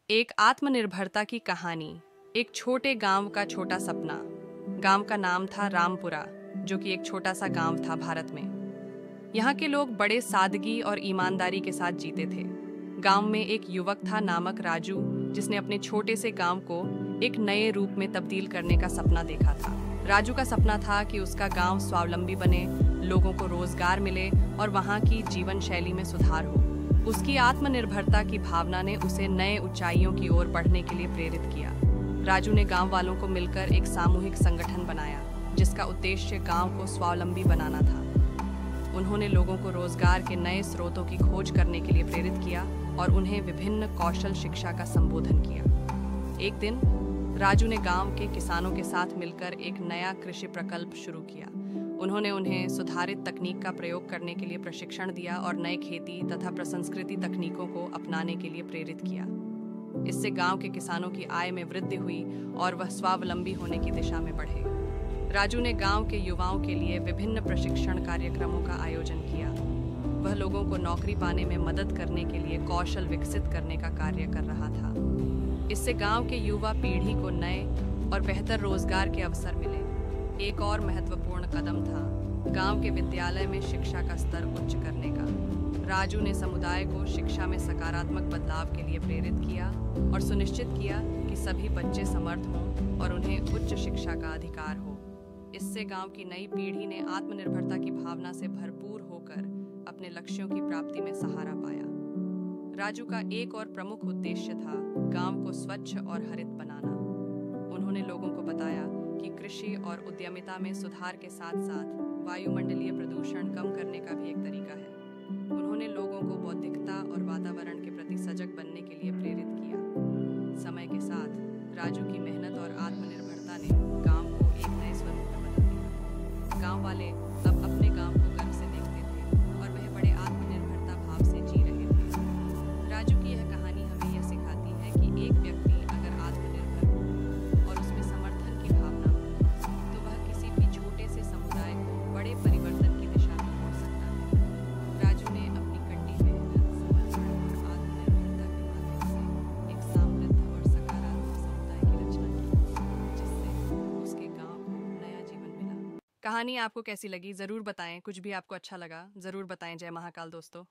एक आत्मनिर्भरता की कहानी। एक छोटे गांव का छोटा सपना। गांव का नाम था रामपुरा, जो कि एक छोटा सा गांव था भारत में। यहाँ के लोग बड़े सादगी और ईमानदारी के साथ जीते थे। गांव में एक युवक था नामक राजू, जिसने अपने छोटे से गांव को एक नए रूप में तब्दील करने का सपना देखा था। राजू का सपना था कि उसका गांव स्वावलंबी बने, लोगों को रोजगार मिले और वहाँ की जीवन शैली में सुधार हो। उसकी आत्मनिर्भरता की भावना ने उसे नए ऊंचाइयों की ओर बढ़ने के लिए प्रेरित किया। राजू ने गांव वालों को मिलकर एक सामूहिक संगठन बनाया, जिसका उद्देश्य गांव को स्वावलंबी बनाना था। उन्होंने लोगों को रोजगार के नए स्रोतों की खोज करने के लिए प्रेरित किया और उन्हें विभिन्न कौशल शिक्षा का संबोधन किया। एक दिन राजू ने गांव के किसानों के साथ मिलकर एक नया कृषि प्रकल्प शुरू किया। उन्होंने उन्हें सुधारित तकनीक का प्रयोग करने के लिए प्रशिक्षण दिया और नए खेती तथा प्रसंस्कृति तकनीकों को अपनाने के लिए प्रेरित किया। इससे गांव के किसानों की आय में वृद्धि हुई और वह स्वावलंबी होने की दिशा में बढ़े। राजू ने गांव के युवाओं के लिए विभिन्न प्रशिक्षण कार्यक्रमों का आयोजन किया। वह लोगों को नौकरी पाने में मदद करने के लिए कौशल विकसित करने का कार्य कर रहा था। इससे गांव के युवा पीढ़ी को नए और बेहतर रोजगार के अवसर मिले। एक और महत्वपूर्ण कदम था गांव के विद्यालय में शिक्षा का स्तर उच्च करने का। राजू ने समुदाय को शिक्षा में सकारात्मक बदलाव के लिए प्रेरित किया और सुनिश्चित किया कि सभी बच्चे समर्थ हों और उन्हें उच्च शिक्षा का अधिकार हो। इससे गांव की नई पीढ़ी ने आत्मनिर्भरता की भावना से भरपूर होकर अपने लक्ष्यों की प्राप्ति में सहारा पाया। राजू का एक और प्रमुख उद्देश्य था गांव को स्वच्छ और हरित बनाना। उन्होंने लोगों को बताया कि कृषि और उद्यमिता में सुधार के साथ साथ वायुमंडलीय प्रदूषण कम करने का भी एक तरीका है। उन्होंने लोगों को बौद्धिकता और वातावरण के प्रति सजग बनने के लिए प्रेरित किया। समय के साथ राजू की मेहनत और आत्मनिर्भरता ने गांव को एक नए स्वरूप में बदल दिया। गांव वाले अब अपने गांव को गर्व से देखते थे और वह बड़े आत्मनिर्भरता भाव से जी रहे थे। राजू की यह कहानी हमें यह सिखाती है कि एक व्यक्ति अगर आत्मनिर्भर हो और उसमें समर्थन की भावना हो, तो वह किसी भी छोटे से समुदाय को बड़े परिवर्तन की दिशा में मोड़ सकता है। राजू ने अपनी कड़ी मेहनत, समर्पण और आत्मनिर्भरता के माध्यम से एक समृद्ध और सकारात्मक समुदाय की रचना की, जिससे उसके गांव को नया जीवन मिला। कहानी आपको कैसी लगी जरूर बताएं। कुछ भी आपको अच्छा लगा जरूर बताएं। जय महाकाल दोस्तों।